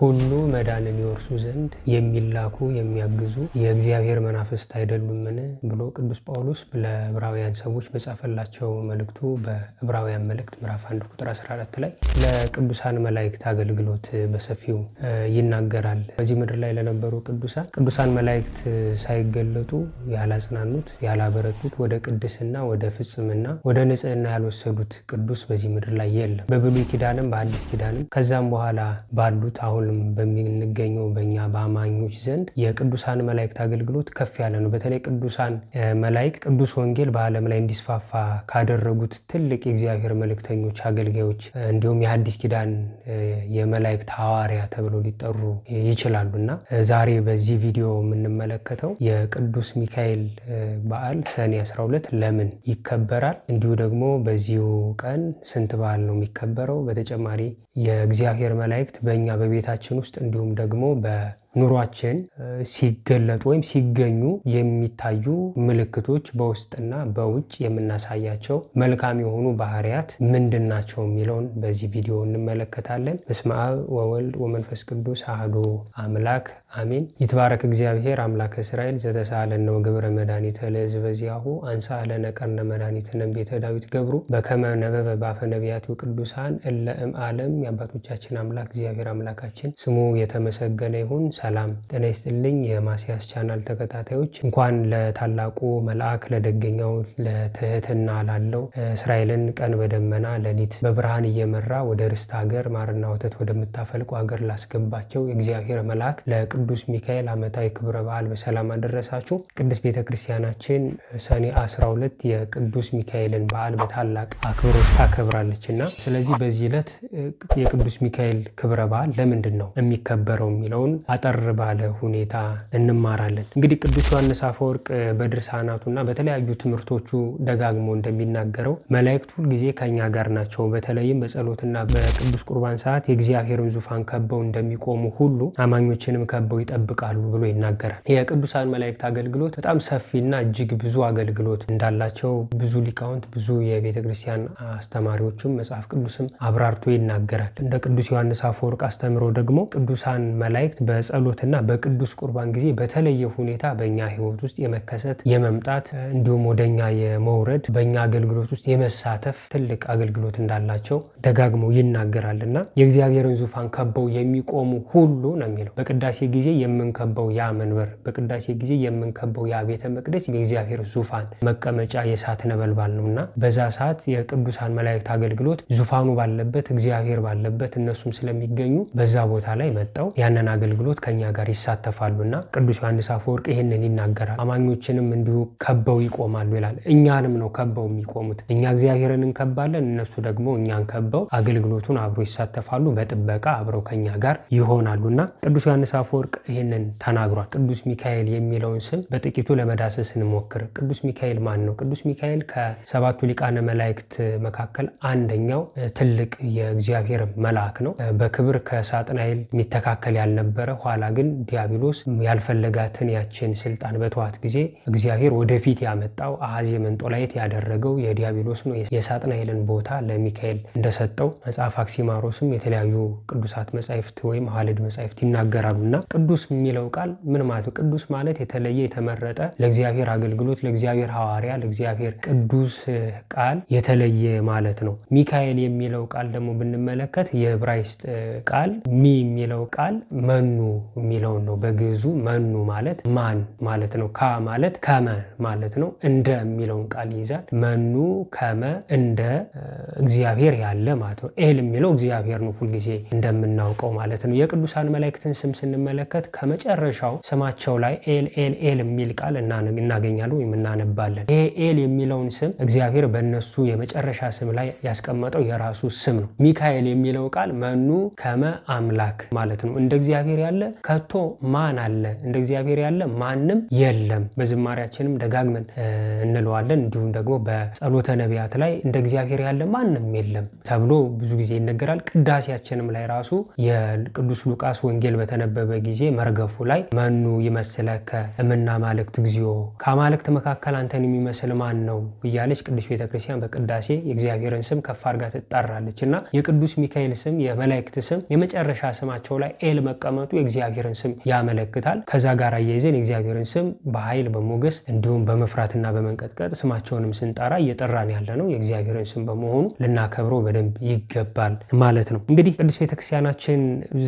ሁሉ መዳንን ይወርሱ ዘንድ የሚላኩ የሚያግዙ የእግዚአብሔር መናፍስት አይደሉምን ብሎ ቅዱስ ጳውሎስ ለዕብራውያን ሰዎች በጻፈላቸው መልእክቱ በዕብራውያን መልእክት ምዕራፍ 1 ቁጥር 14 ላይ ለቅዱሳን መላእክት አገልግሎት በሰፊው ይናገራል። በዚህ ምድር ላይ ለነበሩ ቅዱሳን መላእክት ሳይገለጡ ያላጽናኑት ያላበረቱት ወደ ቅድስና ወደ ፍጽምና ወደ ንጽህና ያልወሰዱት ቅዱስ በዚህ ምድር ላይ የለም። በብሉይ ኪዳንም በአዲስ ኪዳንም ከዛም በኋላ ባሉት አሁንም በሚገኘው በእኛ በአማኞች ዘንድ የቅዱሳን መላእክት አገልግሎት ከፍ ያለ ነው። በተለይ ቅዱሳን መላእክት ቅዱስ ወንጌል በዓለም ላይ እንዲስፋፋ ካደረጉት ትልቅ የእግዚአብሔር መልእክተኞች አገልጋዮች እንዲሁም የሐዲስ ኪዳን የመላእክት ሐዋርያ ተብሎ ሊጠሩ ይችላሉና ዛሬ በዚህ ቪዲዮ የምንመለከተው የቅዱስ ሚካኤል በዓል ሰኔ 12 ለምን ይከበራል፣ እንዲሁ ደግሞ በዚሁ ቀን ስንት በዓል ነው የሚከበረው፣ በተጨማሪ የእግዚአብሔር መላእክት በእኛ በቤታችን ውስጥ እንዲሁም ደግሞ በኑሯችን ሲገለጡ ወይም ሲገኙ የሚታዩ ምልክቶች በውስጥና በውጭ የምናሳያቸው መልካም የሆኑ ባህሪያት ምንድን ናቸው የሚለውን በዚህ ቪዲዮ እንመለከታለን። በስመ አብ ወወልድ ወመንፈስ ቅዱስ አሐዱ አምላክ አሜን። ይትባረክ እግዚአብሔር አምላከ እስራኤል ዘተሳለነ ወገብረ መድኃኒተ ለሕዝበ ዚአሁ አንሥአ ለነ ቀርነ መድኃኒትነ ቤተ ዳዊት ገብሩ በከመ ነበበ በአፈ ነቢያቱ ቅዱሳን እለ እምዓለም። የአባቶቻችን አምላክ እግዚአብሔር አምላካችን ስሙ የተመሰገነ ይሁን። ሰላም ጤና ይስጥልኝ። የማስያስ ቻናል ተከታታዮች እንኳን ለታላቁ መልአክ ለደገኛው ለትህትና ላለው እስራኤልን ቀን በደመና ሌሊት በብርሃን እየመራ ወደ ርስት ሀገር ማርና ወተት ወደምታፈልቁ ሀገር ላስገባቸው የእግዚአብሔር መልአክ ለቅዱስ ሚካኤል ዓመታዊ ክብረ በዓል በሰላም አደረሳችሁ። ቅድስት ቤተክርስቲያናችን ሰኔ 12 የቅዱስ ሚካኤልን በዓል በታላቅ አክብሮት ታከብራለችና ስለዚህ በዚህ ዕለት የቅዱስ ሚካኤል ክብረ በዓል ለምንድን ነው የሚከበረው የሚለውን አጠር ባለ ሁኔታ እንማራለን። እንግዲህ ቅዱስ ዮሐንስ አፈወርቅ በድርሳናቱና በተለያዩ ትምህርቶቹ ደጋግሞ እንደሚናገረው መላእክት ሁል ጊዜ ከኛ ጋር ናቸው። በተለይም በጸሎትና በቅዱስ ቁርባን ሰዓት የእግዚአብሔርን ዙፋን ከበው እንደሚቆሙ ሁሉ አማኞችንም ከበው ይጠብቃሉ ብሎ ይናገራል። የቅዱሳን መላእክት አገልግሎት በጣም ሰፊና እጅግ ብዙ አገልግሎት እንዳላቸው ብዙ ሊቃውንት ብዙ የቤተክርስቲያን አስተማሪዎችም መጽሐፍ ቅዱስም አብራርቶ ይናገራል። እንደ ቅዱስ ዮሐንስ አፈወርቅ አስተምሮ ደግሞ ቅዱሳን መላእክት በጸሎትና በቅዱስ ቁርባን ጊዜ በተለየ ሁኔታ በእኛ ሕይወት ውስጥ የመከሰት የመምጣት እንዲሁም ወደኛ የመውረድ በእኛ አገልግሎት ውስጥ የመሳተፍ ትልቅ አገልግሎት እንዳላቸው ደጋግሞ ይናገራልና የእግዚአብሔርን ዙፋን ከበው የሚቆሙ ሁሉ ነው የሚለው። በቅዳሴ ጊዜ የምንከበው ያ መንበር፣ በቅዳሴ ጊዜ የምንከበው ያ ቤተ መቅደስ የእግዚአብሔር ዙፋን መቀመጫ የእሳት ነበልባል ነውና በዛ ሰዓት የቅዱሳን መላእክት አገልግሎት ዙፋኑ ባለበት እግዚአብሔር ባለበት እነሱም ስለሚገኙ በዛ ቦታ ላይ መጣው ያንን አገልግሎት ከኛ ጋር ይሳተፋሉና ቅዱስ ዮሐንስ አፈወርቅ ይህንን ይናገራል። አማኞችንም እንዲሁ ከበው ይቆማሉ ይላል። እኛንም ነው ከበው የሚቆሙት። እኛ እግዚአብሔርን እንከባለን፣ እነሱ ደግሞ እኛን ከበው አገልግሎቱን አብሮ ይሳተፋሉ፣ በጥበቃ አብረው ከኛ ጋር ይሆናሉና ቅዱስ ዮሐንስ አፈወርቅ ይህንን ተናግሯል። ቅዱስ ሚካኤል የሚለውን ስም በጥቂቱ ለመዳሰስ እንሞክር። ቅዱስ ሚካኤል ማን ነው? ቅዱስ ሚካኤል ከሰባቱ ሊቃነ መላእክት መካከል አንደኛው ትልቅ የእግዚአብሔር መልአክ ነው። በክብር ከሳጥናኤል የሚተካከል ያልነበረ፣ ኋላ ግን ዲያብሎስ ያልፈለጋትን ያችን ስልጣን በተዋት ጊዜ እግዚአብሔር ወደፊት ያመጣው አሐዜ መንጦላይት ያደረገው የዲያብሎስ ነው። የሳጥናኤልን ቦታ ለሚካኤል እንደሰጠው መጽሐፍ አክሲማሮስም የተለያዩ ቅዱሳት መጻሕፍት ወይም ሐዋልድ መጻሕፍት ይናገራሉና ቅዱስ የሚለው ቃል ምን ማለት ነው? ቅዱስ ማለት የተለየ የተመረጠ ለእግዚአብሔር አገልግሎት ለእግዚአብሔር ሐዋርያ ለእግዚአብሔር ቅዱስ ቃል የተለየ ማለት ነው። ሚካኤል የሚለው ቃል ደግሞ ብንመለከት የዕብራይስጥ ቃል ሚ የሚለው ቃል መኑ የሚለውን ነው። በግዕዙ መኑ ማለት ማን ማለት ነው። ካ ማለት ከመ ማለት ነው። እንደ የሚለውን ቃል ይይዛል። መኑ ከመ እንደ እግዚአብሔር ያለ ማለት ነው። ኤል የሚለው እግዚአብሔር ነው፣ ሁልጊዜ እንደምናውቀው ማለት ነው። የቅዱሳን መላእክትን ስም ስንመለከት ከመጨረሻው ስማቸው ላይ ኤል ኤል ኤል የሚል ቃል እናገኛለን ወይም እናነባለን። ይሄ ኤል የሚለውን ስም እግዚአብሔር በእነሱ የመጨረሻ ስም ላይ ያስቀመጠው የራሱ ስም ነው። ሚካኤል የሚለው ቃል መኑ ከመ አምላክ ማለት ነው። እንደ እግዚአብሔር ያለ ከቶ ማን አለ? እንደ እግዚአብሔር ያለ ማንም የለም። በዝማሬያችንም ደጋግመን እንለዋለን። እንዲሁም ደግሞ በጸሎተ ነቢያት ላይ እንደ እግዚአብሔር ያለ ማንም የለም ተብሎ ብዙ ጊዜ ይነገራል። ቅዳሴያችንም ላይ ራሱ የቅዱስ ሉቃስ ወንጌል በተነበበ ጊዜ መርገፉ ላይ መኑ ይመስለከ እምነ አማልክት እግዚኦ፣ ከአማልክት መካከል አንተን የሚመስል ማን ነው እያለች ቅዱስ ቤተክርስቲያን በቅዳሴ የእግዚአብሔርን ስም ከፍ አድርጋ ትጠራለች እና የቅዱስ ሚካኤል ስም የመላእክት ስም የመጨረሻ ስማቸው ላይ ኤል መቀመጡ የእግዚአብሔርን ስም ያመለክታል። ከዛ ጋር አያይዘን የእግዚአብሔርን ስም በኃይል በሞገስ እንዲሁም በመፍራትና በመንቀጥቀጥ ስማቸውንም ስንጠራ እየጠራን ያለ ነው የእግዚአብሔርን ስም በመሆኑ ልናከብረው በደንብ ይገባል ማለት ነው። እንግዲህ ቅዱስ ቤተክርስቲያናችን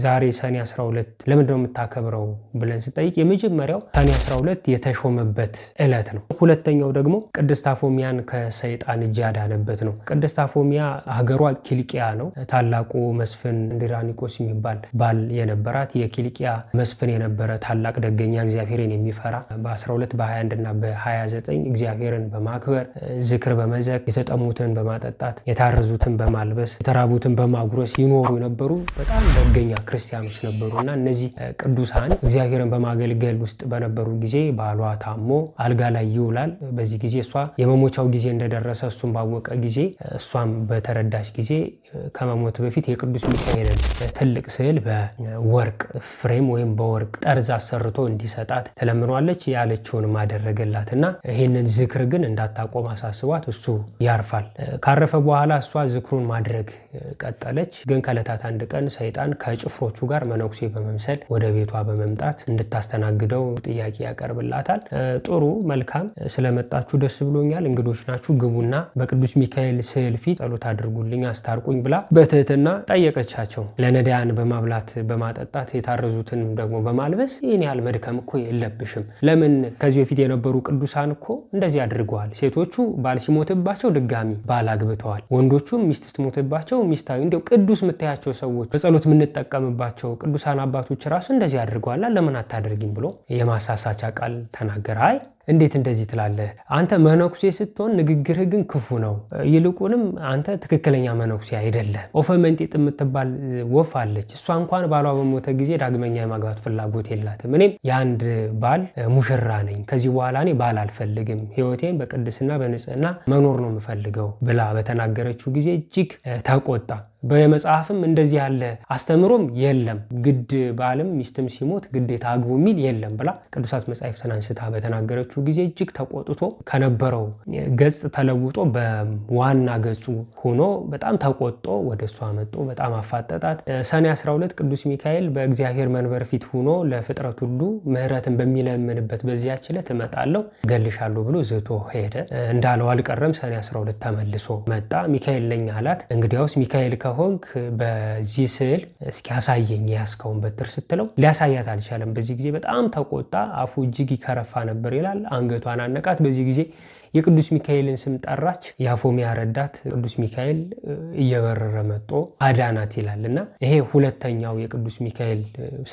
ዛሬ ሰኔ 12 ለምንድነው የምታከብረው ብለን ስጠይቅ የመጀመሪያው ሰኔ 12 የተሾመበት ዕለት ነው። ሁለተኛው ደግሞ ቅድስት አፎሚያን ከሰይጣን እጅ ያዳነበት ነው። ቅድስት አፎሚያ ሀገሯ ኪልቅያ ነው። ታላቁ መስፍን እንድራኒቆስ የሚባል ባል የነበራት የኪልቅያ መስፍን የነበረ ታላቅ ደገኛ እግዚአብሔርን የሚፈራ በ12 በ21 እና በ29 እግዚአብሔርን በማክበር ዝክር በመዘክ የተጠሙትን በማጠጣት የታረዙትን በማልበስ የተራቡትን በማጉረስ ይኖሩ የነበሩ በጣም ደገኛ ክርስቲያኖች ነበሩ እና እነዚህ ቅዱሳን እግዚአብሔርን በማገልገል ውስጥ በነበሩ ጊዜ ባሏ ታሞ አልጋ ላይ ይውላል። በዚህ ጊዜ እሷ የመሞቻው ጊዜ እንደደረሰ እሱም ባወቀ ጊዜ እሷም በተረዳች ጊዜ ከመሞት በፊት የቅዱስ ሚካኤልን ትልቅ ስዕል በወርቅ ፍሬም ወይም በወርቅ ጠርዝ አሰርቶ እንዲሰጣት ትለምኗለች። ያለችውን ማደረገላት እና ይህንን ዝክር ግን እንዳታቆም አሳስቧት እሱ ያርፋል። ካረፈ በኋላ እሷ ዝክሩን ማድረግ ቀጠለች። ግን ከዕለታት አንድ ቀን ሰይጣን ከጭፍሮቹ ጋር መነኩሴ በመምሰል ወደ ቤቷ በመምጣት እንድታስተናግደው ጥያቄ ያቀርብላታል። ጥሩ መልካም፣ ስለመጣችሁ ደስ ብሎኛል፣ እንግዶች ናችሁ፣ ግቡና በቅዱስ ሚካኤል ስዕል ፊት ጸሎት አድርጉልኝ፣ አስታርቁኝ ብላ በትህትና ጠየቀቻቸው። ለነዳያን በማብላት በማጠጣት የታረዙትን ደግሞ በማልበስ ይህን ያህል መድከም እኮ የለብሽም። ለምን ከዚህ በፊት የነበሩ ቅዱሳን እኮ እንደዚህ አድርገዋል። ሴቶቹ ባል ሲሞትባቸው ድጋሚ ባል አግብተዋል። ወንዶቹም ሚስት ስትሞትባቸው ሚስት እንዲያው ቅዱስ የምታያቸው ሰዎች በጸሎት የምንጠቀምባቸው ቅዱሳን አባቶች ራሱ እንደዚህ አድርገዋል። ለምን አታደርጊም ብሎ የማሳሳቻ ቃል ተናገረ። አይ እንዴት እንደዚህ ትላለህ? አንተ መነኩሴ ስትሆን ንግግርህ ግን ክፉ ነው። ይልቁንም አንተ ትክክለኛ መነኩሴ አይደለም። ኦፈ መንጢጥ የምትባል ወፍ አለች። እሷ እንኳን ባሏ በሞተ ጊዜ ዳግመኛ የማግባት ፍላጎት የላትም። እኔም የአንድ ባል ሙሽራ ነኝ። ከዚህ በኋላ እኔ ባል አልፈልግም። ሕይወቴን በቅድስና በንጽህና መኖር ነው የምፈልገው ብላ በተናገረችው ጊዜ እጅግ ተቆጣ። በመጽሐፍም እንደዚህ ያለ አስተምሮም የለም፣ ግድ ባልም ሚስትም ሲሞት ግዴታ አግቡ የሚል የለም ብላ ቅዱሳት መጻሕፍትን አንስታ በተናገረችው ጊዜ እጅግ ተቆጥቶ ከነበረው ገጽ ተለውጦ በዋና ገጹ ሆኖ በጣም ተቆጦ ወደ እሷ መጥቶ በጣም አፋጠጣት። ሰኔ 12 ቅዱስ ሚካኤል በእግዚአብሔር መንበር ፊት ሆኖ ለፍጥረት ሁሉ ምሕረትን በሚለምንበት በዚያች ዕለት እመጣለሁ እገልሻለሁ ብሎ ዝቶ ሄደ። እንዳለው አልቀረም። ሰኔ 12 ተመልሶ መጣ። ሚካኤል ነኝ አላት። እንግዲያውስ ሚካኤል ሆንክ በዚህ ስዕል እስኪ ያሳየኝ ያስከውን በትር ስትለው ሊያሳያት አልቻለም። በዚህ ጊዜ በጣም ተቆጣ። አፉ እጅግ ይከረፋ ነበር ይላል። አንገቷን አነቃት። በዚህ ጊዜ የቅዱስ ሚካኤልን ስም ጠራች። የአፎሚያ ረዳት ቅዱስ ሚካኤል እየበረረ መጥቶ አዳናት ይላል እና ይሄ ሁለተኛው የቅዱስ ሚካኤል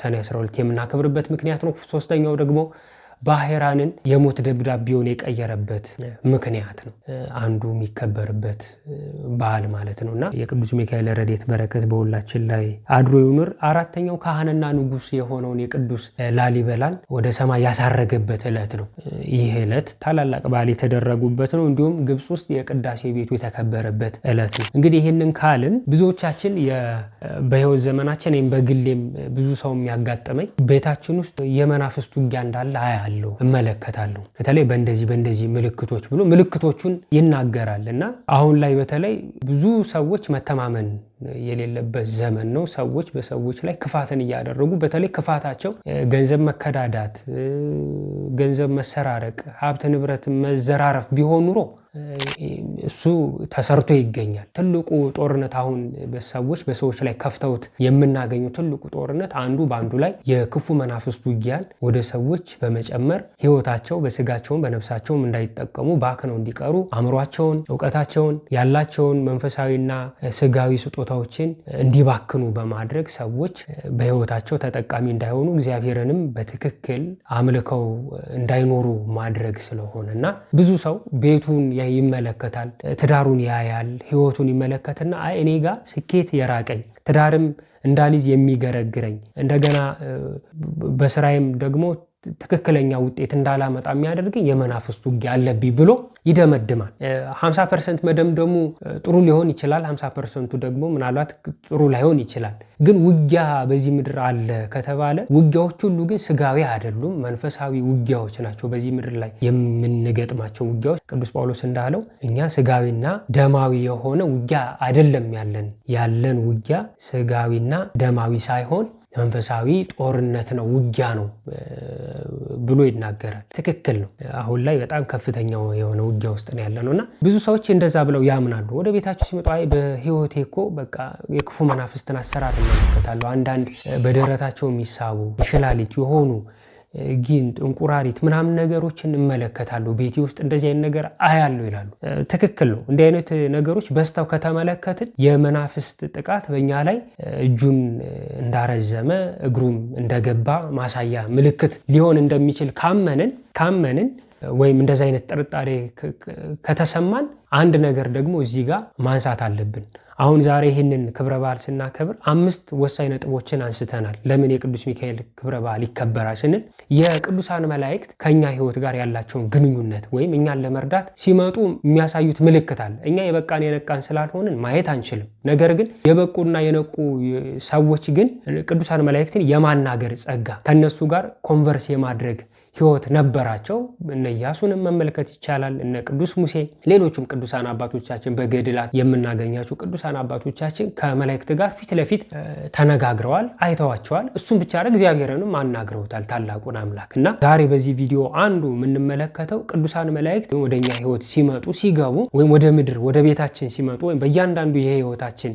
ሰኔ 12 የምናከብርበት ምክንያት ነው። ሶስተኛው ደግሞ ባህራንን የሞት ደብዳቤውን የቀየረበት ምክንያት ነው። አንዱ የሚከበርበት በዓል ማለት ነው እና የቅዱስ ሚካኤል ረድኤት በረከት በሁላችን ላይ አድሮ ይኑር። አራተኛው ካህንና ንጉሥ የሆነውን የቅዱስ ላሊበላን ወደ ሰማይ ያሳረገበት ዕለት ነው። ይህ ዕለት ታላላቅ በዓል የተደረጉበት ነው። እንዲሁም ግብፅ ውስጥ የቅዳሴ ቤቱ የተከበረበት ዕለት ነው። እንግዲህ ይህንን ካልን ብዙዎቻችን በሕይወት ዘመናችን ወይም በግሌም ብዙ ሰው የሚያጋጥመኝ ቤታችን ውስጥ የመናፍስት ውጊያ እንዳለ አያለሁ፣ እመለከታለሁ። በተለይ በእንደዚህ ምልክቶች ብሎ ምልክቶቹን ይናገራል እና አሁን ላይ በተለይ ብዙ ሰዎች መተማመን የሌለበት ዘመን ነው። ሰዎች በሰዎች ላይ ክፋትን እያደረጉ በተለይ ክፋታቸው ገንዘብ መከዳዳት፣ ገንዘብ መሰራረቅ፣ ሀብት ንብረት መዘራረፍ ቢሆን ኑሮ እሱ ተሰርቶ ይገኛል። ትልቁ ጦርነት አሁን በሰዎች ላይ ከፍተውት የምናገኘው ትልቁ ጦርነት አንዱ በአንዱ ላይ የክፉ መናፍስት ውጊያን ወደ ሰዎች በመጨመር ሕይወታቸው በስጋቸውም በነፍሳቸውም እንዳይጠቀሙ ባክነው እንዲቀሩ አእምሯቸውን፣ እውቀታቸውን፣ ያላቸውን መንፈሳዊና ስጋዊ ስጦታዎችን እንዲባክኑ በማድረግ ሰዎች በሕይወታቸው ተጠቃሚ እንዳይሆኑ እግዚአብሔርንም በትክክል አምልከው እንዳይኖሩ ማድረግ ስለሆነና ብዙ ሰው ቤቱን ላይ ይመለከታል፣ ትዳሩን ያያል፣ ህይወቱን ይመለከትና አይ እኔ ጋር ስኬት የራቀኝ ትዳርም እንዳልይዝ የሚገረግረኝ እንደገና በስራዬም ደግሞ ትክክለኛ ውጤት እንዳላመጣ የሚያደርገኝ የመናፍስት ውጊያ አለብኝ ብሎ ይደመድማል። 50% መደምደሙ ጥሩ ሊሆን ይችላል፣ 50% ደግሞ ምናልባት ጥሩ ላይሆን ይችላል። ግን ውጊያ በዚህ ምድር አለ ከተባለ ውጊያዎች ሁሉ ግን ስጋዊ አይደሉም፣ መንፈሳዊ ውጊያዎች ናቸው። በዚህ ምድር ላይ የምንገጥማቸው ውጊያዎች ቅዱስ ጳውሎስ እንዳለው እኛ ስጋዊና ደማዊ የሆነ ውጊያ አይደለም ያለን ውጊያ ስጋዊና ደማዊ ሳይሆን መንፈሳዊ ጦርነት ነው፣ ውጊያ ነው ብሎ ይናገራል። ትክክል ነው። አሁን ላይ በጣም ከፍተኛው የሆነ ውጊያ ውስጥ ነው ያለነውና ብዙ ሰዎች እንደዛ ብለው ያምናሉ። ወደ ቤታቸው ሲመጡ አይ በህይወቴ እኮ በቃ የክፉ መናፍስትን አሰራር እመለከታለሁ፣ አንዳንድ በደረታቸው የሚሳቡ ሽላሊት የሆኑ ጊንጥ እንቁራሪት ምናምን ነገሮችን እመለከታለሁ፣ ቤቴ ውስጥ እንደዚህ አይነት ነገር አያለሁ ይላሉ። ትክክል ነው። እንዲህ አይነት ነገሮች በስተው ከተመለከትን የመናፍስት ጥቃት በእኛ ላይ እጁን እንዳረዘመ እግሩም እንደገባ ማሳያ ምልክት ሊሆን እንደሚችል ካመንን ወይም እንደዚህ አይነት ጥርጣሬ ከተሰማን አንድ ነገር ደግሞ እዚህ ጋር ማንሳት አለብን። አሁን ዛሬ ይህንን ክብረ በዓል ስናከብር 5 ወሳኝ ነጥቦችን አንስተናል። ለምን የቅዱስ ሚካኤል ክብረ በዓል ይከበራል ስንል የቅዱሳን መላእክት ከኛ ህይወት ጋር ያላቸውን ግንኙነት ወይም እኛን ለመርዳት ሲመጡ የሚያሳዩት ምልክት አለ። እኛ የነቃን ስላልሆንን ማየት አንችልም። ነገር ግን የበቁና የነቁ ሰዎች ግን ቅዱሳን መላእክትን የማናገር ጸጋ ከነሱ ጋር ኮንቨርስ የማድረግ ህይወት ነበራቸው። እነ ኢያሱንም መመልከት ይቻላል፣ እነ ቅዱስ ሙሴ፣ ሌሎችም ቅዱሳን አባቶቻችን በገድላት የምናገኛቸው ቅዱሳን አባቶቻችን ከመላእክት ጋር ፊት ለፊት ተነጋግረዋል፣ አይተዋቸዋል። እሱም ብቻ አይደል እግዚአብሔርንም አናግረውታል ታላቁን አምላክና ዛሬ በዚህ ቪዲዮ አንዱ የምንመለከተው ቅዱሳን መላእክት ወደኛ ህይወት ሲመጡ ሲገቡ ወይም ወደ ምድር ወደ ቤታችን ሲመጡ ወይም በእያንዳንዱ የህይወታችን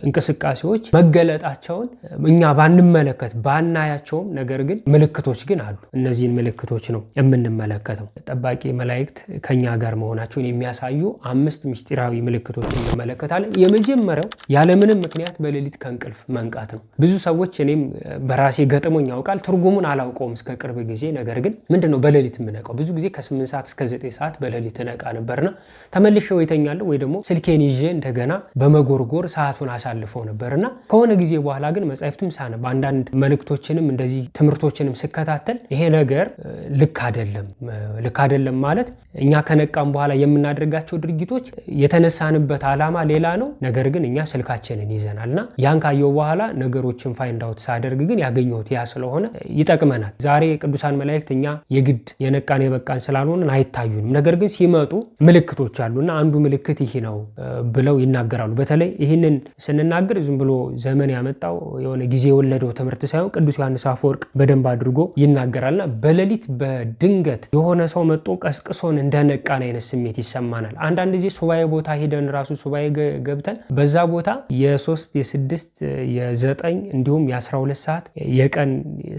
እንቅስቃሴዎች መገለጣቸውን እኛ ባንመለከት ባናያቸውም ነገር ግን ምልክቶች ግን አሉ። እነዚህን ምልክቶች ነው የምንመለከተው። ጠባቂ መላእክት ከኛ ጋር መሆናቸውን የሚያሳዩ 5 ምስጢራዊ ምልክቶችን እንመለከታለን። የመጀመሪያው ያለምንም ምክንያት በሌሊት ከእንቅልፍ መንቃት ነው። ብዙ ሰዎች እኔም በራሴ ገጥሞኝ ያውቃል፣ ትርጉሙን አላውቀውም እስከ ቅርብ ጊዜ። ነገር ግን ምንድነው በሌሊት የምነቃው? ብዙ ጊዜ ከ8 ሰዓት እስከ 9 ሰዓት በሌሊት እነቃ ነበርና ተመልሼ ወይ ተኛለሁ ወይ ደግሞ ስልኬን ይዤ እንደገና በመጎርጎር ሰዓቱን አሳልፈው ነበርና ከሆነ ጊዜ በኋላ ግን መጻሕፍትም ሳነብ አንዳንድ መልእክቶችንም እንደዚህ ትምህርቶችንም ስከታተል ይሄ ነገር ልክ አይደለም ማለት እኛ ከነቃም በኋላ የምናደርጋቸው ድርጊቶች የተነሳንበት ዓላማ ሌላ ነው። ነገር ግን እኛ ስልካችንን ይዘናልና ያን ካየው በኋላ ነገሮችን ፋይንድ አውት ሳደርግ ግን ያገኘሁት ያ ስለሆነ ይጠቅመናል። ዛሬ ቅዱሳን መላእክት እኛ የግድ የነቃን የበቃን ስላልሆነን አይታዩንም። ነገር ግን ሲመጡ ምልክቶች አሉና አንዱ ምልክት ይሄ ነው ብለው ይናገራሉ። በተለይ ይህንን ስንናገር ዝም ብሎ ዘመን ያመጣው የሆነ ጊዜ የወለደው ትምህርት ሳይሆን ቅዱስ ዮሐንስ አፈወርቅ በደንብ አድርጎ ይናገራልና በሌሊት በድንገት የሆነ ሰው መጥቶ ቀስቅሶን እንደነቃን አይነት ስሜት ይሰማናል። አንዳንድ ጊዜ ሱባኤ ቦታ ሄደን ራሱ ሱባኤ ገብተን በዛ ቦታ የ3 የ6 የ9 እንዲሁም የ12 ሰዓት የቀን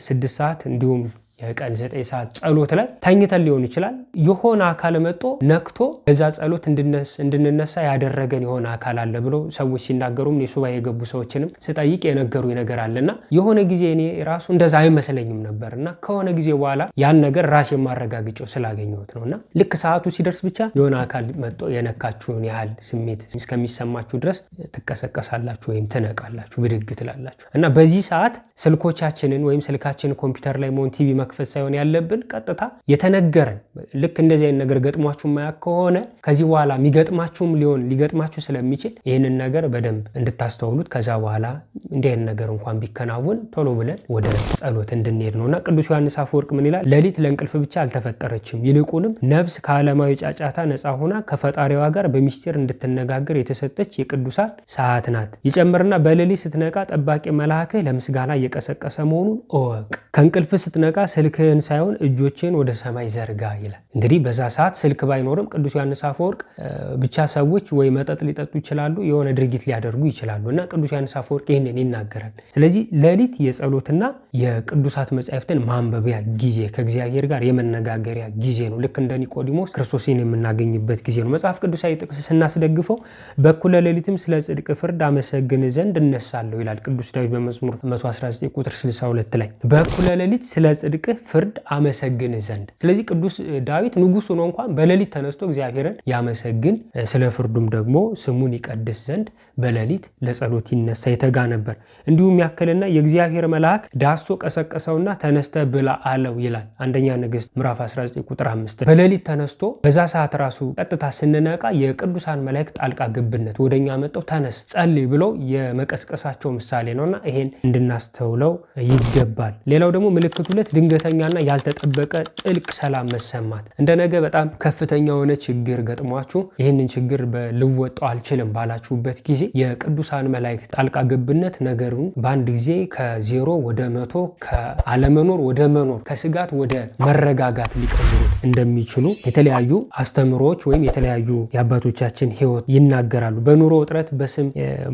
6 ሰዓት እንዲሁም የቀን 9 ሰዓት ጸሎት ላይ ተኝተን ሊሆን ይችላል። የሆነ አካል መጥቶ ነክቶ በዛ ጸሎት እንድንነሳ ያደረገን የሆነ አካል አለ ብሎ ሰዎች ሲናገሩም የሱባኤ የገቡ ሰዎችንም ስጠይቅ የነገሩኝ ነገር አለና የሆነ ጊዜ እኔ ራሱ እንደዛ አይመስለኝም ነበርና ከሆነ ጊዜ በኋላ ያን ነገር ራሴ ማረጋግጬው ስላገኘሁት ነውና ልክ ሰዓቱ ሲደርስ ብቻ የሆነ አካል መጥቶ የነካችሁን ያህል ስሜት እስከሚሰማችሁ ድረስ ትቀሰቀሳላችሁ ወይም ትነቃላችሁ፣ ብድግ ትላላችሁ። እና በዚህ ሰዓት ስልኮቻችንን ወይም ስልካችንን ኮምፒውተር ላይ ሞን ቲቪ መክፈት ሳይሆን ያለብን ቀጥታ የተነገረን ልክ እንደዚህ አይነት ነገር ገጥሟችሁ ማያውቅ ከሆነ ከዚህ በኋላ ሊገጥማችሁ ስለሚችል ይህንን ነገር በደንብ እንድታስተውሉት ከዛ በኋላ እንዲህ አይነት ነገር እንኳን ቢከናወን ቶሎ ብለን ወደ ጸሎት እንድንሄድ ነውና ቅዱስ ዮሐንስ አፈወርቅ ምን ይላል? ሌሊት ለእንቅልፍ ብቻ አልተፈጠረችም፣ ይልቁንም ነፍስ ከዓለማዊ ጫጫታ ነፃ ሆና ከፈጣሪዋ ጋር በሚስጥር እንድትነጋገር የተሰጠች የቅዱሳን ሰዓት ናት። ይጨምርና በሌሊት ስትነቃ ጠባቂ መልአክህ ለምስጋና እየቀሰቀሰ መሆኑን እወቅ። ከእንቅልፍ ስትነቃ ስልክህን ሳይሆን እጆችን ወደ ሰማይ ዘርጋ ይላል። እንግዲህ በዛ ሰዓት ስልክ ባይኖርም ቅዱስ ዮሐንስ አፈወርቅ ብቻ ሰዎች ወይ መጠጥ ሊጠጡ ይችላሉ፣ የሆነ ድርጊት ሊያደርጉ ይችላሉ እና ቅዱስ ዮሐንስ አፈወርቅ ይህንን ይናገራል። ስለዚህ ሌሊት የጸሎትና የቅዱሳት መጻሕፍትን ማንበቢያ ጊዜ፣ ከእግዚአብሔር ጋር የመነጋገሪያ ጊዜ ነው። ልክ እንደ ኒቆዲሞስ ክርስቶስን የምናገኝበት ጊዜ ነው። መጽሐፍ ቅዱሳዊ ጥቅስ ስናስደግፈው በኩለ ሌሊትም ስለ ጽድቅ ፍርድ አመሰግን ዘንድ እነሳለሁ ይላል ቅዱስ ዳዊት በመዝሙር 119 ቁጥር 62 ላይ በኩለ ሌሊት ስለ ጽድቅ በጽድቅህ ፍርድ አመሰግን ዘንድ። ስለዚህ ቅዱስ ዳዊት ንጉሥ ሆኖ እንኳን በሌሊት ተነስቶ እግዚአብሔርን ያመሰግን፣ ስለ ፍርዱም ደግሞ ስሙን ይቀድስ ዘንድ በሌሊት ለጸሎት ይነሳ ይተጋ ነበር። እንዲሁም ያክልና የእግዚአብሔር መልአክ ዳሶ ቀሰቀሰውና ተነስተ ብላ አለው ይላል አንደኛ ነገሥት ምዕራፍ 19 ቁጥር 5። በሌሊት ተነስቶ በዛ ሰዓት ራሱ ቀጥታ ስንነቃ የቅዱሳን መላእክት ጣልቃ ገብነት ወደኛ መጥተው ተነስ ጸልይ ብለው የመቀስቀሳቸው ምሳሌ ነውና ይሄን እንድናስተውለው ይገባል። ሌላው ደግሞ ምልክት 2 ድንገተኛና ያልተጠበቀ ጥልቅ ሰላም መሰማት። እንደ ነገ በጣም ከፍተኛ የሆነ ችግር ገጥሟችሁ ይህንን ችግር ልወጣው አልችልም ባላችሁበት ጊዜ የቅዱሳን መላእክት ጣልቃ ገብነት ነገሩን በአንድ ጊዜ ከ0 ወደ 100 ከአለመኖር ወደ መኖር ከስጋት ወደ መረጋጋት ሊቀይሩት እንደሚችሉ የተለያዩ አስተምሮዎች ወይም የተለያዩ የአባቶቻችን ሕይወት ይናገራሉ። በኑሮ ውጥረት፣ በስም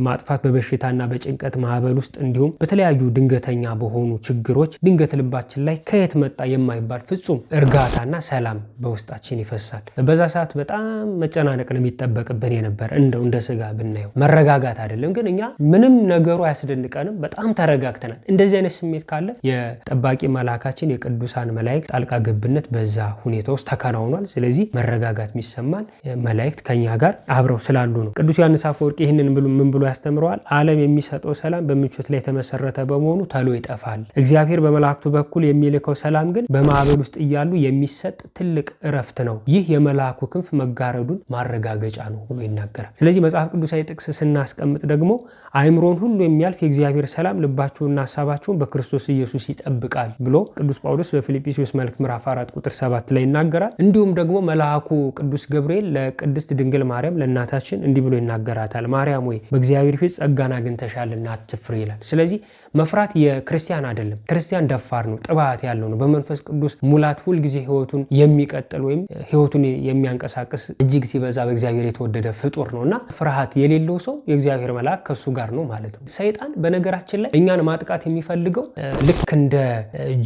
ማጥፋት፣ በበሽታና በጭንቀት ማዕበል ውስጥ እንዲሁም በተለያዩ ድንገተኛ በሆኑ ችግሮች ድንገት ልባችን ላይ ከየት መጣ የማይባል ፍጹም እርጋታና ሰላም በውስጣችን ይፈሳል። በዛ ሰዓት በጣም መጨናነቅ ነው የሚጠበቅብን የነበር እንደው እንደ ስጋ ብናየው መረጋጋት አይደለም። ግን እኛ ምንም ነገሩ አያስደንቀንም፣ በጣም ተረጋግተናል። እንደዚህ አይነት ስሜት ካለ የጠባቂ መልአካችን የቅዱሳን መላእክት ጣልቃ ገብነት በዛ ሁኔታ ውስጥ ተከናውኗል። ስለዚህ መረጋጋት የሚሰማን መላእክት ከኛ ጋር አብረው ስላሉ ነው። ቅዱስ ዮሐንስ አፈወርቅ ይህንን ምን ብሎ ያስተምረዋል? ዓለም የሚሰጠው ሰላም በምቾት ላይ የተመሰረተ በመሆኑ ተሎ ይጠፋል። እግዚአብሔር በመላእክቱ በኩል የሚልከው ሰላም ግን በማዕበል ውስጥ እያሉ የሚሰጥ ትልቅ እረፍት ነው። ይህ የመልአኩ ክንፍ መጋረዱን ማረጋገጫ ነው ብሎ ይናገራል። ስለዚህ መጽሐፍ ቅዱሳዊ ጥቅስ ስናስቀምጥ ደግሞ አእምሮን ሁሉ የሚያልፍ የእግዚአብሔር ሰላም ልባችሁንና ሀሳባችሁን በክርስቶስ ኢየሱስ ይጠብቃል ብሎ ቅዱስ ጳውሎስ በፊልጵስዩስ መልእክት ምዕራፍ 4 ቁጥር 7 ላይ ይናገራል። እንዲሁም ደግሞ መልአኩ ቅዱስ ገብርኤል ለቅድስት ድንግል ማርያም ለእናታችን እንዲህ ብሎ ይናገራታል። ማርያም ወይ በእግዚአብሔር ፊት ጸጋን አግኝተሻልና አትፍሪ ይላል። ስለዚህ መፍራት የክርስቲያን አይደለም። ክርስቲያን ደፋር ነው፣ ጥባት ያለው ነው። በመንፈስ ቅዱስ ሙላት ሁልጊዜ ህይወቱን የሚቀጥል ወይም ህይወቱን የሚያንቀሳቅስ እጅግ ሲበዛ በእግዚአብሔር የተወደደ ፍጡር ነውና ፍርሃት የሌለው ሰው የእግዚአብሔር መልአክ ከሱ ጋር ነው ማለት ነው። ሰይጣን በነገራችን ላይ እኛን ማጥቃት የሚፈልገው ልክ እንደ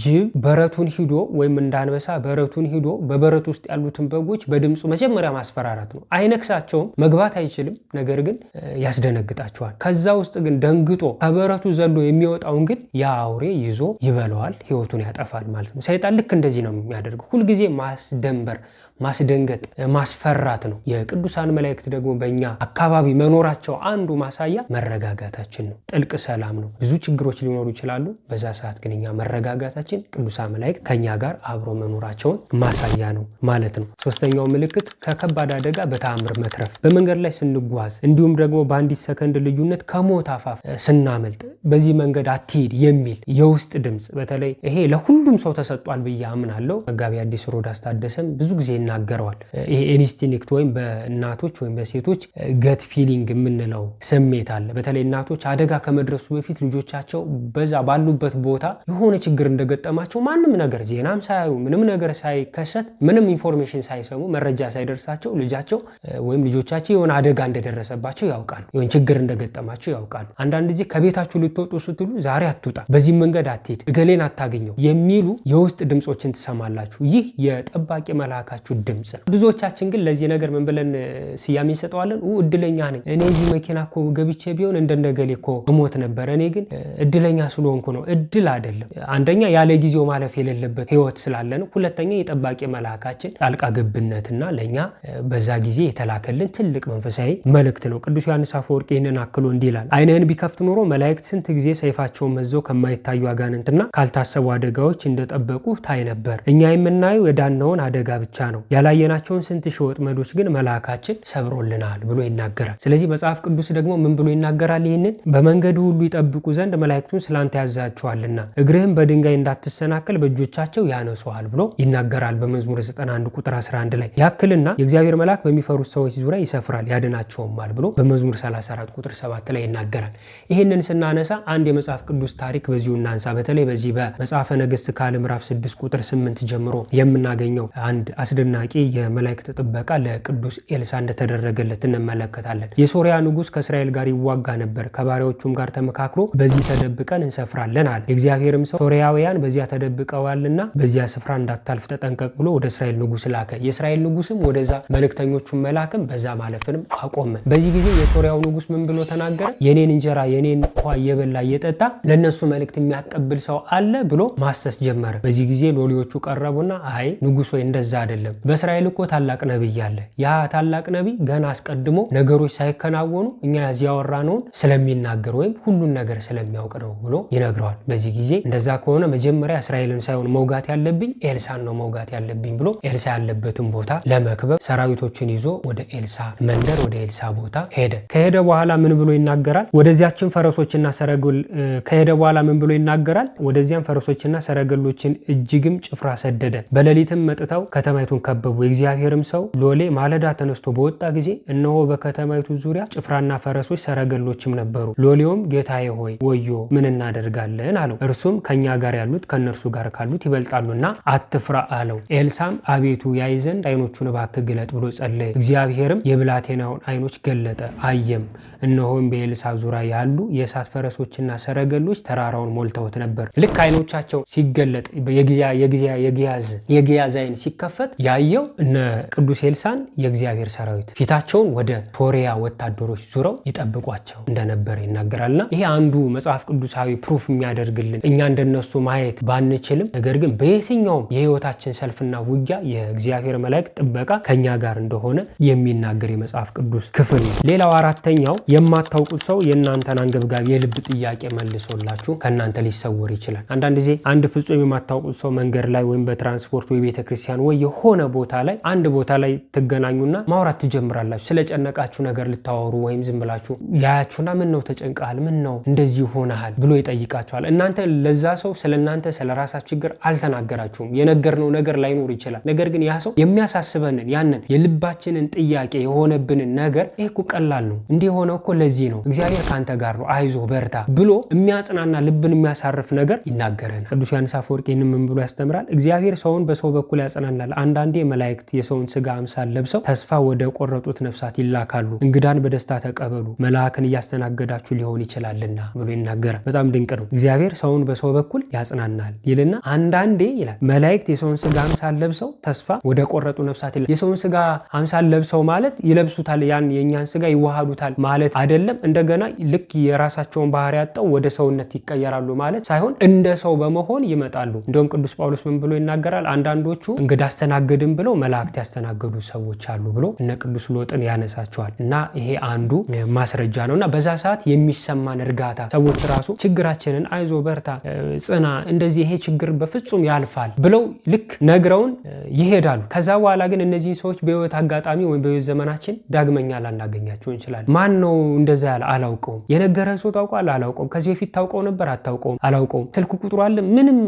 ጅብ በረቱን ሂዶ ወይም እንዳንበሳ በረቱን ሂዶ በበረቱ ውስጥ ያሉትን በጎች በድምፁ መጀመሪያ ማስፈራራት ነው። አይነክሳቸውም፣ መግባት አይችልም፣ ነገር ግን ያስደነግጣቸዋል። ከዛ ውስጥ ግን ደንግጦ ከበረቱ ዘሎ የሚወጣውን ግን ያ አውሬ ይዞ ይበለዋል፣ ህይወቱን ያጠፋል ማለት ነው። ሰይጣን ልክ እንደዚህ ነው የሚያደርገው። ሁልጊዜ ማስደንበር፣ ማስደንገጥ፣ ማስፈራት ነው። የቅዱሳን መላእክት ደግሞ በእኛ አካባቢ መኖራቸው አንዱ ማሳያ መረጋጋታችን ነው። ጥልቅ ሰላም ነው። ብዙ ችግሮች ሊኖሩ ይችላሉ። በዛ ሰዓት ግን እኛ መረጋጋታችን ቅዱሳን መላእክት ከኛ ጋር አብሮ መኖራቸውን ማሳያ ነው ማለት ነው። ሶስተኛው ምልክት ከከባድ አደጋ በተአምር መትረፍ። በመንገድ ላይ ስንጓዝ እንዲሁም ደግሞ በአንዲት ሰከንድ ልዩነት ከሞት አፋፍ ስናመልጥ በዚህ መንገድ አትሂድ የሚል የውስጥ ድምፅ፣ በተለይ ይሄ ለሁሉም ሰው ተሰጧል ብዬ አምናለሁ። መጋቢ አዲስ ሮዳስ ታደሰም ብዙ ጊዜ ይናገረዋል። ይሄ ኢንስቲንክት ወይም በእናቶች ወይም በሴቶች ገት ፊሊንግ የምንለው ስሜት አለ። በተለይ እናቶች አደጋ ከመድረሱ በፊት ልጆቻቸው በዛ ባሉበት ቦታ የሆነ ችግር እንደገጠማቸው ማንም ነገር ዜናም ሳያዩ ምንም ነገር ሳይከሰት ምንም ኢንፎርሜሽን ሳይሰሙ መረጃ ሳይደርሳቸው ልጃቸው ወይም ልጆቻቸው የሆነ አደጋ እንደደረሰባቸው ያውቃሉ፣ የሆነ ችግር እንደገጠማቸው ያውቃሉ። አንዳንድ ጊዜ ከቤታችሁ ልትወጡ ስትሉ ዛሬ አትውጣ፣ በዚህ መንገድ አትሄድ፣ እገሌን አታገኘው የሚሉ የውስጥ ድምፆችን ትሰማላችሁ። ይህ የጠባቂ መልአካችሁ ድምፅ ነው። ብዙዎቻችን ግን ለዚህ ነገር ምን ብለን ስያሜ እንሰጠዋለን? እድለኛ ነኝ እኔ እዚህ መኪና እኮ ገብቼ ቢሆን እንደነገሌ እኮ እሞት ነበር፣ እኔ ግን እድለኛ ስለሆንኩ ነው። እድል አይደለም። አንደኛ ያለ ጊዜው ማለፍ የሌለበት ህይወት ስላለ ነው። ሁለተኛ የጠባቂ መልአካችን ጣልቃ ገብነትና ለኛ በዛ ጊዜ የተላከልን ትልቅ መንፈሳዊ መልእክት ነው። ቅዱስ ዮሐንስ አፈወርቅ ይህንን አክሎ እንዲህ ይላል። ዓይንህን ቢከፍት ኖሮ መላእክት ስንት ጊዜ ሰይፋቸውን መዘው ከማይታዩ አጋንንትና ካልታሰቡ አደጋዎች እንደጠበቁ ታይ ነበር። እኛ የምናየው የዳነውን አደጋ ብቻ ነው፣ ያላየናቸውን ስንት ሺህ ወጥመዶች ግን መልአካችን ሰብሮልናል ብሎ ይናገራል። ስለዚህ መጽሐፍ ቅዱስ ደግሞ ምን ብሎ ይናገራል? ይህንን በመንገድ ሁሉ ይጠብቁ ዘንድ መላእክቱን ስላንተ ያዛቸዋልና እግርህም በድንጋይ እንዳትሰናከል በእጆቻቸው ያነሱሃል ብሎ ይናገራል በመዝሙር 91 ቁጥር 11 ላይ ያክልና የእግዚአብሔር መልአክ በሚፈሩት ሰዎች ዙሪያ ይሰፍራል ያድናቸውማል ብሎ በመዝሙር 34 ቁጥር 7 ላይ ይናገራል። ይህንን ስናነሳ አንድ የመጽሐፍ ቅዱስ ታሪክ በዚሁ እናንሳ። በተለይ በዚህ በመጽሐፈ ነገሥት ካልዕ ምዕራፍ 6 ቁጥር 8 ጀምሮ የምናገኘው አንድ አስደናቂ የመላእክት ጥበቃ ለቅዱስ ኤልሳ እንደተደረገለት እንመለከታለን። የሶሪያ ንጉሥ ከእስራኤል ጋር ይዋጋ ነበር። ከባሪያዎቹም ጋር ተመካክሮ በዚህ ተደብቀን እንሰፍራለን አለ። የእግዚአብሔርም ሰው ሶሪያውያን በዚያ ተደብቀዋልና በዚያ ስፍራ እንዳታልፍ ተጠንቀቅ ብሎ ወደ እስራኤል ንጉሥ ላከ። የእስራኤል ንጉሥም ወደዛ መልእክተኞቹን መላክም በዛ ማለፍንም አቆመ። በዚህ ጊዜ የሶሪያው ንጉሥ ምን ብሎ ተናገረ? የኔን እንጀራ የኔን ውሃ እየበላ እየጠጣ ለነሱ መልእክት የሚያቀብል ሰው አለ ብሎ ማሰስ ጀመረ። በዚህ ጊዜ ሎሌዎቹ ቀረቡና አይ ንጉሥ ሆይ እንደዛ አይደለም፣ በእስራኤል እኮ ታላቅ ነቢይ አለ። ያ ታላቅ ነቢይ ገና አስቀድሞ ነገሮች ሳይከናወኑ እኛ እዚህ ያወራነውን ስለሚናገር ወይም ሁሉን ነገር ስለሚያውቅ ነው ብሎ ይነግረዋል። በዚህ ጊዜ እንደዛ ከሆነ መጀመሪያ እስራኤልን ሳይሆን መውጋት ያለብኝ ኤልሳን ነው መውጋት ያለብኝ ብሎ ኤልሳ ያለበትን ቦታ ለመክበብ ሰራዊቶችን ይዞ ወደ ኤልሳ መንደር ወደ ኤልሳ ቦታ ሄደ። ከሄደ በኋላ ምን ብሎ ይናገራል? ወደዚያችን ፈረሶችና ሰረገል ከሄደ በኋላ ምን ብሎ ይናገራል? ወደዚያም ፈረሶችና ሰረገሎችን እጅግም ጭፍራ ሰደደ። በሌሊትም መጥተው ከተማይቱን ከበቡ። የእግዚአብሔርም ሰው ሎሌ ማለዳ ተነስቶ በወጣ ጊዜ እነሆ በከተማይቱ ዙሪያ ጭፍራና ፈረሶች ሰረገሎችም ነበሩ። ሎሌውም ጌታዬ ሆይ ወዮ ምን እናደርጋለን አለው። እርሱም ከኛ ጋር ያሉት ከነርሱ ጋር ካሉት ይበልጣሉና አትፍራ አለው። ኤልሳም አቤቱ ያይ ዘንድ ዓይኖቹን እባክህ ግለጥ ብሎ ጸለየ። እግዚአብሔርም የብላቴናውን ዓይኖች ገለጠ፣ አየም። እነሆም በኤልሳ ዙሪያ ያሉ የእሳት ፈረሶችና ሰረገሎች ተራራውን ሞልተውት ነበር። ልክ ዓይኖቻቸው ሲገለጥ የግያዝ ዓይን ሲከፈት ያየው እነ ቅዱስ ኤልሳን የእግዚአብሔር ሰራዊት ፊታቸውን ወደ ሶርያ ወታደሮች ዙረው ይጠብቋቸው እንደነበር ይናገራልና ይሄ አንዱ መጽሐፍ ቅዱሳዊ ፕሩፍ የሚያደርግልን እኛ እንደነሱ ማየት ባንችልም ነገር ግን በየትኛውም የህይወታችን ሰልፍና ውጊያ የእግዚአብሔር መላእክት ጥበቃ ከኛ ጋር እንደሆነ የሚናገር የመጽሐፍ ቅዱስ ክፍል ነው። ሌላው አራተኛው የማታውቁት ሰው የእናንተን አንገብጋቢ የልብ ጥያቄ መልሶላችሁ ከእናንተ ሊሰወር ይችላል። አንዳንድ ጊዜ አንድ ፍጹም የማታውቁት ሰው መንገድ ላይ ወይም በትራንስፖርት ወይ ቤተክርስቲያን ወይ የሆነ ቦታ ላይ አንድ ቦታ ላይ ትገናኙና ማውራት ትጀምራላችሁ። ስለጨነቃችሁ ነገር ልታወሩ ወይም ዝም ብላችሁ ያያችሁና ምን ነው ተጨንቃል፣ ምን ነው እንደዚህ ሆነሃል ብሎ ይጠይቃችኋል። እናንተ ለዛ ሰው ስለናንተ ስለራሳችሁ ችግር አልተናገራችሁም። የነገርነው ነገር ላይኖር ይችላል። ነገር ግን ያ ሰው የሚያሳስበንን ያንን የልባችንን ጥያቄ የሆነብንን ነገር ይሄ እኮ ቀላል ነው፣ እንዲህ የሆነው እኮ ለዚህ ነው፣ እግዚአብሔር ካንተ ጋር ነው፣ አይዞ በርታ ብሎ የሚያጽናና ልብን የሚያሳርፍ ነገር ይናገረናል። ቅዱስ ዮሐንስ አፈወርቅ ይህንን ምን ብሎ ያስተምራል? እግዚአብሔር ሰውን በሰው በኩል ያጽናናል። አንዳንዴ መላእክት የሰውን ስጋ አምሳል ለብሰው ተስፋ ወደ ቆረጡት ነፍሳት ይላካሉ። እንግዳን በደስታ ተቀበሉ፣ መልአክን እያስተናገዳችሁ ሊሆን ይችላልና ብሎ ይናገራል። በጣም ድንቅ ነው። እግዚአብሔር ሰውን በሰው በኩል ያጽናናል ይልና አንዳንዴ ይላል መላእክት የሰውን ስጋ አምሳል ለብሰው ተስፋ ወደ ቆረጡ ነፍሳት ይላል። የሰውን ስጋ አምሳል ለብሰው ማለት ይለብሱታል፣ ያን የኛን ስጋ ይዋሃዱታል ማለት አይደለም። እንደገና ልክ የራሳቸውን ባህሪ ያጣው ወደ ሰውነት ይቀየራሉ ማለት ሳይሆን እንደ ሰው በመሆን ይመጣሉ። እንደውም ቅዱስ ጳውሎስ ምን ብሎ ይናገራል? አንዳንዶቹ እንግዳ አስተናገድን ብለው መላእክት ያስተናገዱ ሰዎች አሉ ብሎ እነ ቅዱስ ሎጥን ያነሳቸዋል። እና ይሄ አንዱ ማስረጃ ነውና በዛ ሰዓት የሚሰማን እርጋታ ሰዎች ራሱ ችግራችንን አይዞ በርታ ጽና፣ እንደዚህ ይሄ ችግር በፍጹም ያልፋል ብለው ልክ ነግረውን ይሄዳሉ። ከዛ በኋላ ግን እነዚህን ሰዎች በህይወት አጋጣሚ ወይም በህይወት ዘመናችን ዳግመኛ ላናገኛቸው እንችላለን። ማን ነው እንደዛ ያለ? አላውቀውም። የነገረህ ሰው ታውቋል? አላውቀውም። ከዚህ በፊት ታውቀው ነበር? አታውቀውም? አላውቀውም። ስልክ ቁጥሩ አለ? ምንም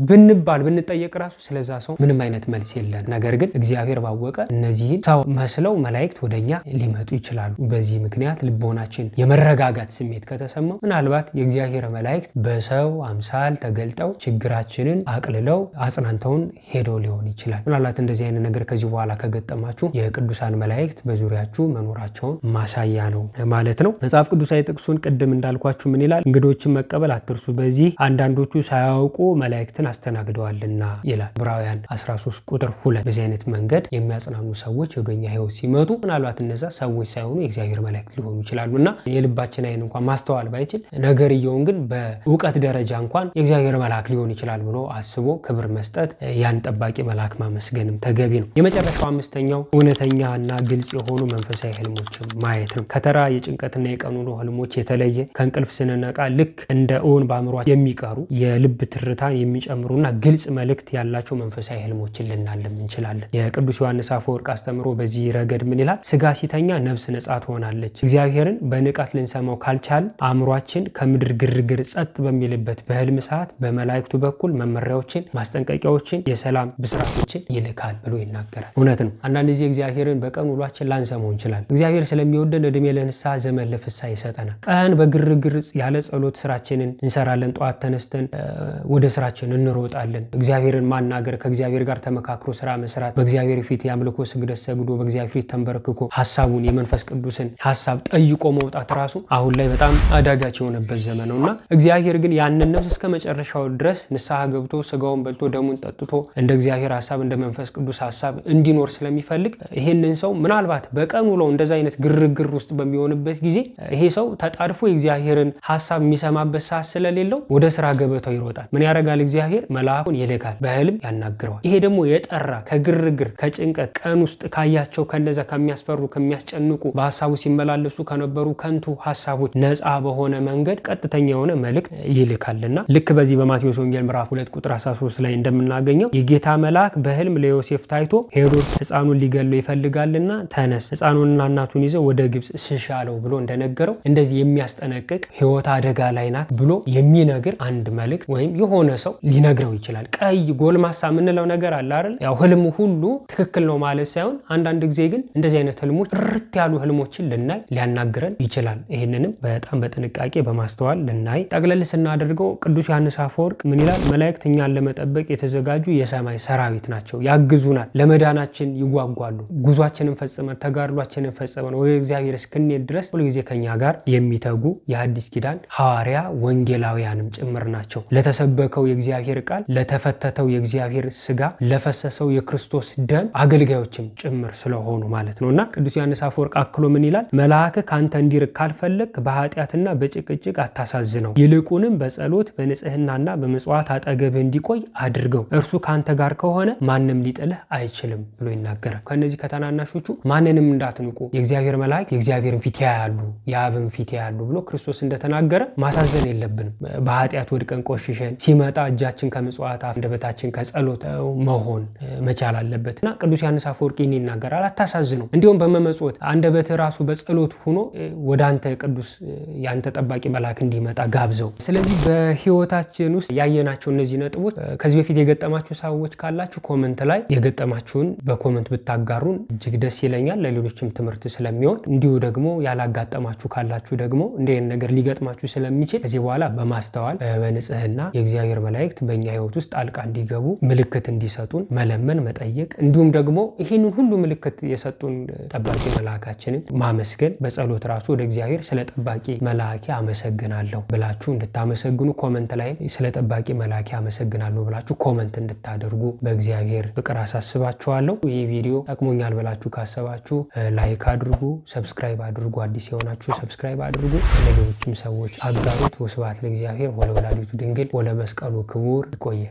ብንባል ብንጠየቅ ራሱ ስለዛ ሰው ምንም አይነት መልስ የለን። ነገር ግን እግዚአብሔር ባወቀ እነዚህን ሰው መስለው መላእክት ወደኛ ሊመጡ ይችላሉ። በዚህ ምክንያት ልቦናችን የመረጋጋት ስሜት ከተሰማው ምናልባት የእግዚአብሔር መላእክት በሰው አምሳል ተገልጠው ችግራችንን አቅልለው አጽናንተውን ሄደው ሊሆን ይችላል። ምናልባት እንደዚህ አይነት ነገር ከዚህ በኋላ ከገጠማችሁ የቅዱሳን መላእክት በዙሪያችሁ መኖራቸውን ማሳያ ነው ማለት ነው። መጽሐፍ ቅዱሳዊ ጥቅሱን ቅድም እንዳልኳችሁ ምን ይላል? እንግዶችን መቀበል አትርሱ፣ በዚህ አንዳንዶቹ ሳያውቁ መላእክትን አስተናግደዋልና ይላል ዕብራውያን 13 ቁጥር 2። በዚህ አይነት መንገድ የሚያጽናኑ ሰዎች ወደኛ ህይወት ሲመጡ ምናልባት እነዛ ሰዎች ሳይሆኑ የእግዚአብሔር መላእክት ሊሆኑ ይችላሉና የልባችን አይን እንኳን ማስተዋል ባይችል ነገርየውን ግን በእውቀት ደረጃ እንኳን የእግዚአብሔር መልአክ ሊሆን ይችላል ብሎ አስቦ ክብር መስጠት፣ ያን ጠባቂ መልአክ ማመስገንም ተገቢ ነው። የመጨረሻው አምስተኛው እውነተኛና ግልጽ የሆኑ መንፈሳዊ ህልሞችን ማየት ነው። ከተራ የጭንቀትና የቀን ውሎ ህልሞች የተለየ ከእንቅልፍ ስንነቃ ልክ እንደ እውን በአእምሯችን የሚቀሩ የልብ ትርታን የሚጨምሩና ግልጽ መልእክት ያላቸው መንፈሳዊ ህልሞችን ልናልም እንችላለን። የቅዱስ ዮሐንስ አፈወርቅ አስተምሮ በዚህ ረገድ ምን ይላል? ስጋ ሲተኛ ነፍስ ነጻ ትሆናለች። እግዚአብሔርን በንቃት ልንሰማው ካልቻል አእምሯችን ከምድር ግርግር ጸጥ በሚልበት በህልም ሰዓት በመላእክቱ በኩል መመሪያዎችን፣ ማስጠንቀቂያዎችን፣ የሰላም ብስራቶችን ይልካል ብሎ ይናገራል። እውነት ነው። አንዳንድ ጊዜ እግዚአብሔርን በቀን ውሏችን ላንሰማው እንችላለን። እግዚአብሔር ስለሚወደን እድሜ ለንስሐ ዘመን ለፍስሐ ይሰጠናል። ቀን በግርግር ያለ ጸሎት ስራችንን እንሰራለን። ጠዋት ተነስተን ወደ ስራችን እንሮጣለን። እግዚአብሔርን ማናገር፣ ከእግዚአብሔር ጋር ተመካክሮ ስራ መስራት፣ በእግዚአብሔር ፊት የአምልኮ ስግደት ሰግዶ በእግዚአብሔር ፊት ተንበርክኮ ሐሳቡን የመንፈስ ቅዱስን ሐሳብ ጠይቆ መውጣት ራሱ አሁን ላይ በጣም አዳጋች የሆነበት ዘመን ነውና እግዚአብሔር ግን ያንን ነፍስ እስከ መጨረሻው ድረስ ንስሐ ገብቶ ስጋውን በልቶ ደሙን ጠጥቶ እንደ እግዚአብሔር ሐሳብ እንደ መንፈስ ቅዱስ ሐሳብ እንዲኖር ስለሚፈልግ ይሄንን ሰው ምናልባት በቀን ውሎ እንደዛ አይነት ግርግር ውስጥ በሚሆንበት ጊዜ ይሄ ሰው ተጣድፎ የእግዚአብሔርን ሐሳብ የሚሰማበት ሰዓት ስለሌለው ወደ ስራ ገበታው ይሮጣል። ምን ያደርጋል? ያደርጋል? እግዚአብሔር መልአኩን ይልካል፣ በህልም ያናግረዋል። ይሄ ደግሞ የጠራ ከግርግር ከጭንቀት ቀን ውስጥ ካያቸው ከነዛ ከሚያስፈሩ ከሚያስጨንቁ በሐሳቡ ሲመላለሱ ከነበሩ ከንቱ ሐሳቦች ነፃ በሆነ መንገድ ቀጥተኛ የሆነ መልእክት ይልካልና ልክ በዚህ በማቴዎስ ወንጌል ምዕራፍ 2 ቁጥር 13 ላይ እንደምናገኘው የጌታ መልአክ በህልም ለዮሴፍ ታይቶ ሄሮድስ ሕፃኑን ሊገለው ይፈልጋልና ተነስ፣ ሕፃኑንና እናቱን ይዘው ወደ ግብጽ ሽሽ አለው ብሎ እንደነገረው እንደዚህ የሚያስጠነቅቅ ህይወት አደጋ ላይ ናት ብሎ የሚነግር አንድ መልእክት ወይም የሆነ ሰው ሊነግረው ይችላል። ቀይ ጎልማሳ የምንለው ነገር አለ አይደል? ያው ህልሙ ሁሉ ትክክል ነው ማለት ሳይሆን አንዳንድ ጊዜ ግን እንደዚህ አይነት ህልሞች ጥርት ያሉ ህልሞችን ልናይ ሊያናግረን ይችላል። ይህንንም በጣም በጥንቃቄ በማስተዋል ልናይ ጠቅለል ስናደርገው ቅዱስ ዮሐንስ አፈወርቅ ምን ይላል? መላእክት እኛን ለመጠበቅ የተዘጋጁ የሰማይ ሰራዊት ናቸው፣ ያግዙናል፣ ለመዳናችን ይጓጓሉ። ጉዟችንን ፈጽመን ተጋድሏችንን ፈጽመን ወደ እግዚአብሔር እስክንሄድ ድረስ ሁልጊዜ ከኛ ጋር የሚተጉ የአዲስ ኪዳን ሐዋርያ ወንጌላውያንም ጭምር ናቸው። ለተሰበከው የእግዚአብሔር ቃል፣ ለተፈተተው የእግዚአብሔር ስጋ፣ ለፈሰሰው የክርስቶስ ደም አገልጋዮችም ጭምር ስለሆኑ ማለት ነውና ቅዱስ ዮሐንስ አፈወርቅ አክሎ ምን ይላል? መልአክ ካንተ እንዲርቅ ካልፈለግ በኃጢአትና በጭቅጭቅ አታሳዝነው፣ ይልቁንም በጸሎት በንጽህናና በመጽዋዕት አጠገብህ እንዲቆይ አድርገው፣ እርሱ ካንተ ጋር ከሆነ ማንም ሊጥልህ አይችልም ብሎ ይናገራል። ከነዚህ ከታናናሾቹ ማንንም እንዳትንቁ፣ የእግዚአብሔር መልአክ የእግዚአብሔርን ፊት ያያሉ፣ የአብን ፊት ያያሉ ብሎ ክርስቶስ እንደተናገረ ማሳዘን የለብንም። በኃጢአት ወድቀን ቆሽሸን ሲመጣ እጃችን ከምጽዋት አንደበታችን ከጸሎት መሆን መቻል አለበትና ቅዱስ ዮሐንስ አፈወርቅ ይህን ይናገራል። አታሳዝነው፣ እንዲሁም በመመጽወት አንደበት ራሱ በጸሎት ሆኖ ወደ አንተ ቅዱስ ያንተ ጠባቂ መልአክ እንዲመጣ ጋብዘው። ስለዚህ በህይወታችን ውስጥ ያየናቸው እነዚህ ነጥቦች ከዚህ በፊት የገጠማችሁ ሰዎች ካላችሁ ኮመንት ላይ የገጠማችሁን በኮመንት ብታጋሩን እጅግ ደስ ይለኛል፣ ለሌሎችም ትምህርት ስለሚሆን። እንዲሁ ደግሞ ያላጋጠማችሁ ካላችሁ ደግሞ እንዲህ ነገር ሊገጥማችሁ ስለሚችል ከዚህ በኋላ በማስተዋል በንጽህና የእግዚአብሔር መላእክት በእኛ ህይወት ውስጥ ጣልቃ እንዲገቡ ምልክት እንዲሰጡን መለመን መጠየቅ፣ እንዲሁም ደግሞ ይህንን ሁሉ ምልክት የሰጡን ጠባቂ መልአካችንን ማመስገን፣ በጸሎት ራሱ ወደ እግዚአብሔር ስለ ጠባቂ መልአኬ አመሰግናለሁ ብላችሁ እንድታመሰግኑ ኮመንት ላይ ስለ ጠባቂ መልአኬ አመሰግናለሁ ብላችሁ ኮመንት እንድታደርጉ በእግዚአብሔር ፍቅር አሳስባችኋለሁ። ይህ ቪዲዮ ጠቅሞኛል ብላችሁ ካሰባችሁ ላይክ አድርጉ፣ ሰብስክራይብ አድርጉ። አዲስ የሆናችሁ ሰብስክራይብ አድርጉ፣ ለሌሎችም ሰዎች አጋሩት። ወስብሐት ለእግዚአብሔር ወለወላዲቱ ድንግል ወለመስቀሉ ክቡር። ይቆየ